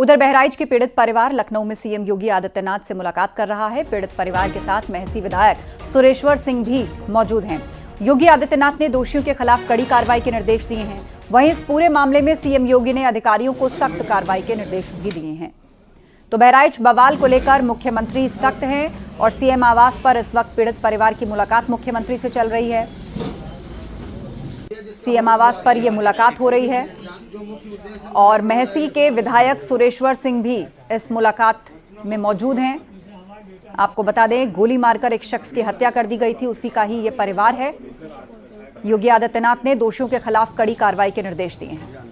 उधर बहराइच के पीड़ित परिवार लखनऊ में सीएम योगी आदित्यनाथ से मुलाकात कर रहा है। पीड़ित परिवार के साथ महसी विधायक सुरेश्वर सिंह भी मौजूद हैं। योगी आदित्यनाथ ने दोषियों के खिलाफ कड़ी कार्रवाई के निर्देश दिए हैं। वहीं इस पूरे मामले में सीएम योगी ने अधिकारियों को सख्त कार्रवाई के निर्देश भी दिए हैं। तो बहराइच बवाल को लेकर मुख्यमंत्री सख्त हैं और सीएम आवास पर इस वक्त पीड़ित परिवार की मुलाकात मुख्यमंत्री से चल रही है। सीएम आवास पर यह मुलाकात हो रही है और महसी के विधायक सुरेश्वर सिंह भी इस मुलाकात में मौजूद हैं। आपको बता दें, गोली मारकर एक शख्स की हत्या कर दी गई थी, उसी का ही ये परिवार है। योगी आदित्यनाथ ने दोषियों के खिलाफ कड़ी कार्रवाई के निर्देश दिए हैं।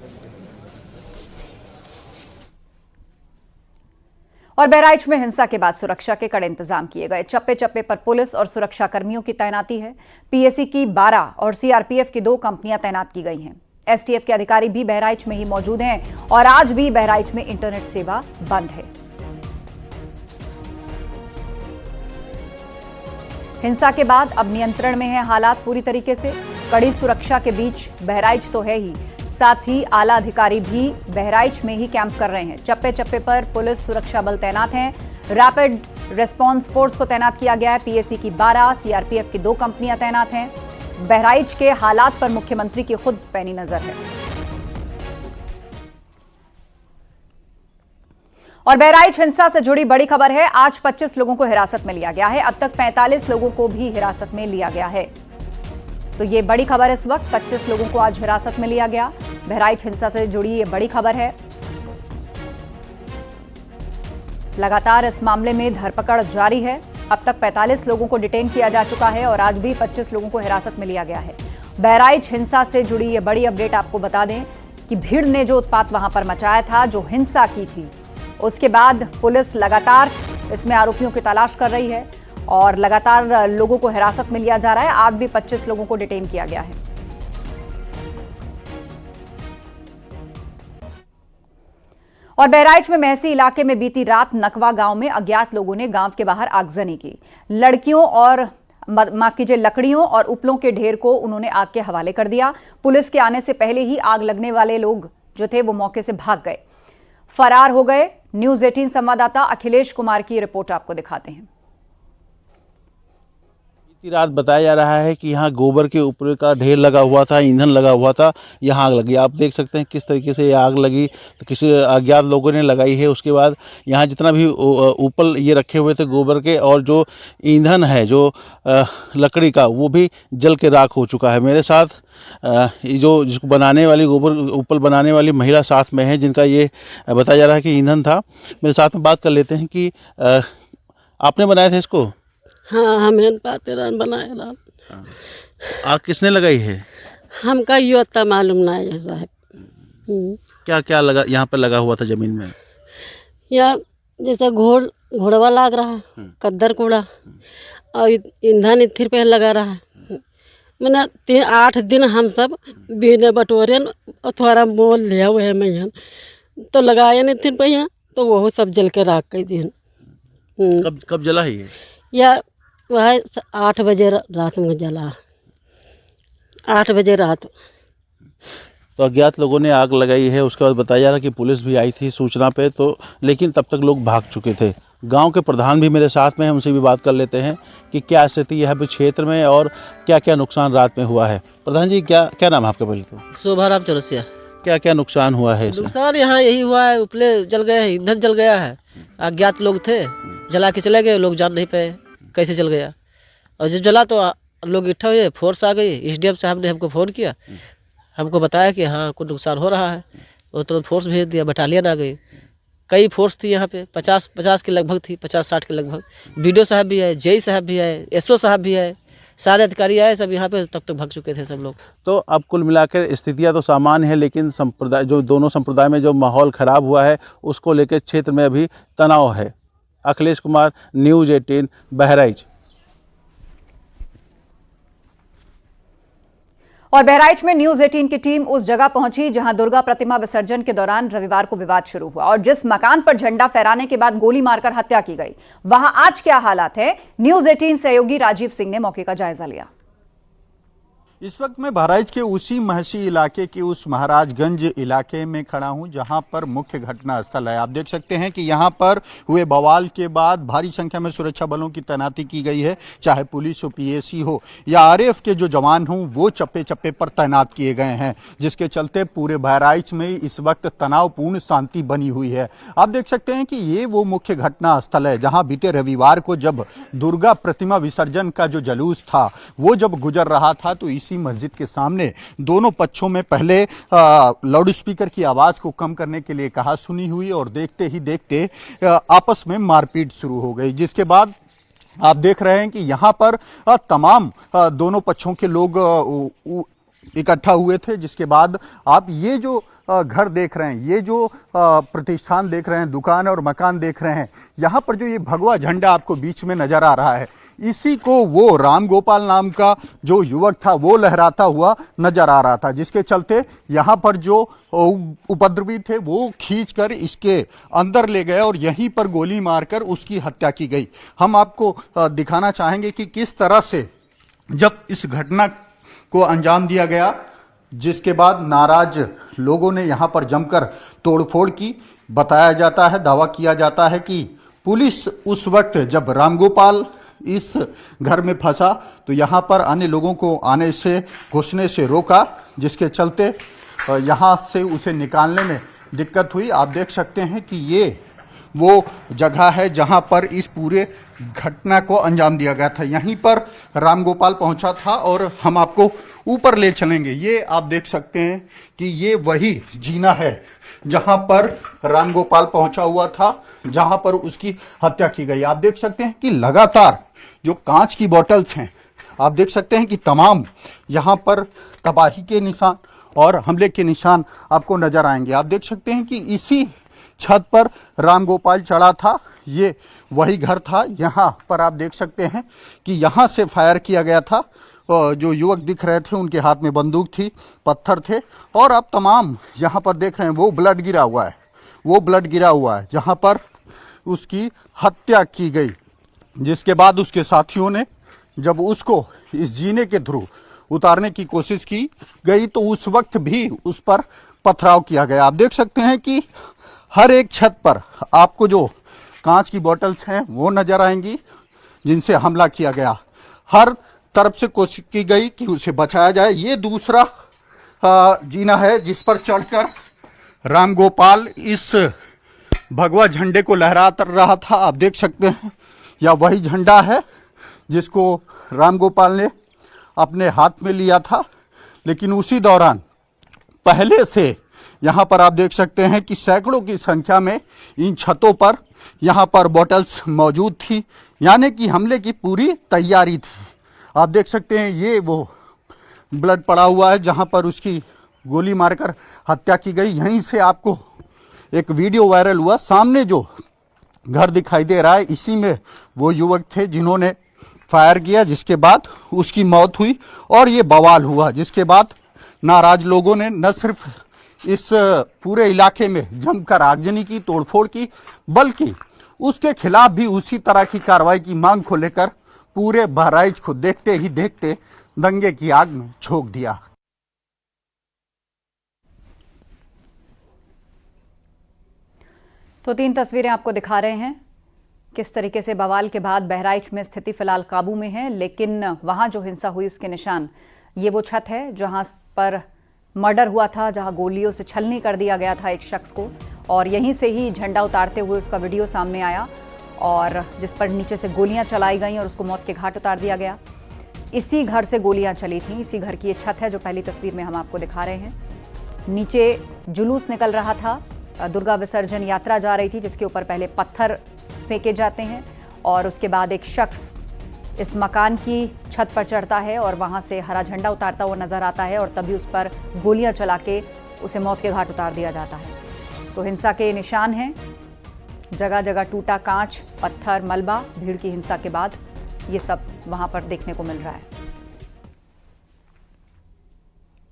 और बहराइच में हिंसा के बाद सुरक्षा के कड़े इंतजाम किए गए। चप्पे चप्पे पर पुलिस और सुरक्षा कर्मियों की तैनाती है। पीएसी की 12 और सीआरपीएफ की 2 कंपनियां तैनात की गई हैं। एसटीएफ के अधिकारी भी बहराइच में ही मौजूद हैं और आज भी बहराइच में इंटरनेट सेवा बंद है। हिंसा के बाद अब नियंत्रण में है हालात पूरी तरीके से। कड़ी सुरक्षा के बीच बहराइच तो है ही, साथ ही आला अधिकारी भी बहराइच में ही कैंप कर रहे हैं। चप्पे चप्पे पर पुलिस सुरक्षा बल तैनात हैं। रैपिड रिस्पांस फोर्स को तैनात किया गया है। पीएसी की 12, सीआरपीएफ की 2 कंपनियां तैनात हैं। बहराइच के हालात पर मुख्यमंत्री की खुद पैनी नजर है। और बहराइच हिंसा से जुड़ी बड़ी खबर है। आज 25 लोगों को हिरासत में लिया गया है। अब तक 45 लोगों को भी हिरासत में लिया गया है। तो ये बड़ी खबर इस वक्त, 25 लोगों को आज हिरासत में लिया गया। बहराइच हिंसा से जुड़ी ये बड़ी खबर है। लगातार इस मामले में धरपकड़ जारी है। अब तक 45 लोगों को डिटेन किया जा चुका है और आज भी 25 लोगों को हिरासत में लिया गया है। बहराइच हिंसा से जुड़ी ये बड़ी अपडेट आपको बता दें कि भीड़ ने जो उत्पात वहां पर मचाया था, जो हिंसा की थी, उसके बाद पुलिस लगातार इसमें आरोपियों की तलाश कर रही है और लगातार लोगों को हिरासत में लिया जा रहा है। आज भी 25 लोगों को डिटेन किया गया है। और बहराइच में महसी इलाके में बीती रात नकवा गांव में अज्ञात लोगों ने गांव के बाहर आगजनी की। लकड़ियों और उपलों के ढेर को उन्होंने आग के हवाले कर दिया। पुलिस के आने से पहले ही आग लगने वाले लोग जो थे वो मौके से भाग गए, फरार हो गए। न्यूज़ 18 संवाददाता अखिलेश कुमार की रिपोर्ट आपको दिखाते हैं। बीती रात बताया जा रहा है कि यहाँ गोबर के ऊपर का ढेर लगा हुआ था, ईंधन लगा हुआ था, यहाँ आग लगी। आप देख सकते हैं किस तरीके से ये आग लगी, तो किसी अज्ञात लोगों ने लगाई है। उसके बाद यहाँ जितना भी ऊपर ये रखे हुए थे गोबर के और जो ईंधन है जो लकड़ी का, वो भी जल के राख हो चुका है। मेरे साथ ये जो जिसको बनाने वाली गोबर ऊपर बनाने वाली महिला साथ में है, जिनका ये बताया जा रहा है कि ईंधन था। मेरे साथ में बात कर लेते हैं कि आपने बनाया था इसको? हाँ, हमें पातेरन बनाए रहा। आग किसने लगाई है? हमका यो तो मालूम नहीं है साहब। क्या क्या लगा यहाँ पर लगा हुआ था जमीन में? या जैसे घोड़वा लग रहा है, कद्दर कूड़ा और ईंधन इथिर पे लगा रहा है। मैंने 8 दिन हम सब बिना बटोरन थोड़ा मोल लिया हुए है मैं तो लगाया नहीं थिर पे यहाँ, तो वो सब जल के राख कर दिन। कब जला है ये? या वह 8 बजे रात में जला, 8 बजे रात। तो अज्ञात लोगों ने आग लगाई है। उसके बाद बताया जा रहा कि पुलिस भी आई थी सूचना पे, तो लेकिन तब तक लोग भाग चुके थे। गांव के प्रधान भी मेरे साथ में हैं, उनसे भी बात कर लेते हैं कि क्या स्थिति है अभी क्षेत्र में और क्या क्या नुकसान रात में हुआ है। प्रधान जी, क्या क्या नाम है आपका? पहले तो शोभाराम चौरसिया। क्या क्या नुकसान हुआ है? नुकसान यहाँ यही हुआ है, उपले जल गए हैं, ईंधन जल गया है। अज्ञात लोग थे, जला के चले गए, लोग जान नहीं पाए कैसे जल गया। और जब जला तो लोग इकट्ठा हुए, फोर्स आ गई। एसडीएम साहब ने हमको फ़ोन किया, हमको बताया कि हाँ कुछ नुकसान हो रहा है। वो तुरंत फोर्स भेज दिया, बटालियन आ गई। कई फोर्स थी यहाँ पे, 50 के लगभग थी, 50-60 के लगभग। बीडीओ साहब भी आए, जेई साहब भी आए, एसओ साहब भी आए, सारे अधिकारी आए, सब यहाँ पे तब तक भाग चुके थे सब लोग। तो अब कुल मिलाकर स्थितियाँ तो सामान्य है, लेकिन संप्रदाय जो दोनों संप्रदाय में जो माहौल खराब हुआ है उसको लेकर क्षेत्र में अभी तनाव है। अखिलेश कुमार, न्यूज़ 18 बहराइच। और बहराइच में न्यूज़ 18 की टीम उस जगह पहुंची जहां दुर्गा प्रतिमा विसर्जन के दौरान रविवार को विवाद शुरू हुआ और जिस मकान पर झंडा फहराने के बाद गोली मारकर हत्या की गई, वहां आज क्या हालात है, न्यूज़ 18 सहयोगी राजीव सिंह ने मौके का जायजा लिया। इस वक्त मैं बहराइच के उसी महसी इलाके के उस महाराजगंज इलाके में खड़ा हूं जहां पर मुख्य घटना स्थल है। आप देख सकते हैं कि यहां पर हुए बवाल के बाद भारी संख्या में सुरक्षा बलों की तैनाती की गई है, चाहे पुलिस हो, पीएसी हो या आरएएफ के जो जवान हों वो चप्पे चप्पे पर तैनात किए गए हैं, जिसके चलते पूरे बहराइच में इस वक्त तनावपूर्ण शांति बनी हुई है। आप देख सकते हैं कि ये वो मुख्य घटना स्थल है जहां बीते रविवार को जब दुर्गा प्रतिमा विसर्जन का जो जुलूस था वो जब गुजर रहा था तो इसी मस्जिद के सामने दोनों पक्षों में पहले लाउड स्पीकर की आवाज को कम करने के लिए कहा सुनी हुई और देखते ही देखते आपस में मारपीट शुरू हो गई, जिसके बाद आप देख रहे हैं कि यहाँ पर तमाम दोनों पक्षों के लोग इकट्ठा हुए थे। जिसके बाद आप ये जो घर देख रहे हैं, ये जो प्रतिष्ठान देख रहे हैं, दुकान और मकान देख रहे हैं, यहाँ पर जो ये भगवा झंडा आपको बीच में नजर आ रहा है, इसी को वो राम गोपाल नाम का जो युवक था वो लहराता हुआ नजर आ रहा था, जिसके चलते यहाँ पर जो उपद्रवी थे वो खींचकर इसके अंदर ले गए और यहीं पर गोली मारकर उसकी हत्या की गई। हम आपको दिखाना चाहेंगे कि किस तरह से जब इस घटना को अंजाम दिया गया, जिसके बाद नाराज लोगों ने यहां पर जमकर तोड़फोड़ की। बताया जाता है, दावा किया जाता है कि पुलिस उस वक्त जब रामगोपाल इस घर में फंसा तो यहां पर अन्य लोगों को आने से, घुसने से रोका, जिसके चलते यहां से उसे निकालने में दिक्कत हुई। आप देख सकते हैं कि ये वो जगह है जहां पर इस पूरे घटना को अंजाम दिया गया था। यहीं पर रामगोपाल पहुंचा था और हम आपको ऊपर ले चलेंगे। ये आप देख सकते हैं कि ये वही जीना है जहां पर रामगोपाल पहुंचा हुआ था, जहां पर उसकी हत्या की गई। आप देख सकते हैं कि लगातार जो कांच की बॉटल्स हैं, आप देख सकते हैं कि तमाम यहां पर तबाही के निशान और हमले के निशान आपको नजर आएंगे। आप देख सकते हैं कि इसी छत पर रामगोपाल चढ़ा था, ये वही घर था। यहाँ पर आप देख सकते हैं कि यहाँ से फायर किया गया था। जो युवक दिख रहे थे उनके हाथ में बंदूक थी, पत्थर थे और आप तमाम यहाँ पर देख रहे हैं वो ब्लड गिरा हुआ है, वो ब्लड गिरा हुआ है जहाँ पर उसकी हत्या की गई। जिसके बाद उसके साथियों ने जब उसको इस जीने के थ्रू उतारने की कोशिश की गई तो उस वक्त भी उस पर पथराव किया गया। आप देख सकते हैं कि हर एक छत पर आपको जो कांच की बोतल्स हैं वो नजर आएंगी जिनसे हमला किया गया। हर तरफ से कोशिश की गई कि उसे बचाया जाए। ये दूसरा जीना है जिस पर चढ़कर रामगोपाल इस भगवा झंडे को लहरा रहा था। आप देख सकते हैं यह वही झंडा है जिसको रामगोपाल ने अपने हाथ में लिया था, लेकिन उसी दौरान पहले से यहाँ पर आप देख सकते हैं कि सैकड़ों की संख्या में इन छतों पर यहाँ पर बॉटल्स मौजूद थी, यानी कि हमले की पूरी तैयारी थी। आप देख सकते हैं ये वो ब्लड पड़ा हुआ है जहाँ पर उसकी गोली मारकर हत्या की गई। यहीं से आपको एक वीडियो वायरल हुआ, सामने जो घर दिखाई दे रहा है इसी में वो युवक थे जिन्होंने फायर किया, जिसके बाद उसकी मौत हुई और ये बवाल हुआ। जिसके बाद नाराज लोगों ने न सिर्फ इस पूरे इलाके में जमकर आगजनी की, तोड़फोड़ की, बल्कि उसके खिलाफ भी उसी तरह की कार्रवाई की मांग को लेकर पूरे बहराइच को देखते ही देखते दंगे की आग में झोंक दिया। तो 3 तस्वीरें आपको दिखा रहे हैं किस तरीके से बवाल के बाद बहराइच में स्थिति फिलहाल काबू में है, लेकिन वहां जो हिंसा हुई उसके निशान ये वो छत है जहां पर मर्डर हुआ था, जहां गोलियों से छलनी कर दिया गया था एक शख्स को, और यहीं से ही झंडा उतारते हुए उसका वीडियो सामने आया और जिस पर नीचे से गोलियां चलाई गईं और उसको मौत के घाट उतार दिया गया। इसी घर से गोलियां चली थीं, इसी घर की ये छत है जो पहली तस्वीर में हम आपको दिखा रहे हैं। नीचे जुलूस निकल रहा था, दुर्गा विसर्जन यात्रा जा रही थी जिसके ऊपर पहले पत्थर फेंके जाते हैं और उसके बाद एक शख्स इस मकान की छत पर चढ़ता है और वहां से हरा झंडा उतारता हुआ नजर आता है और तभी उस पर गोलियां चला के उसे मौत के घाट उतार दिया जाता है। तो हिंसा के निशान हैं, जगह जगह टूटा कांच, पत्थर, मलबा। भीड़ की हिंसा के बाद ये सब वहां पर देखने को मिल रहा है।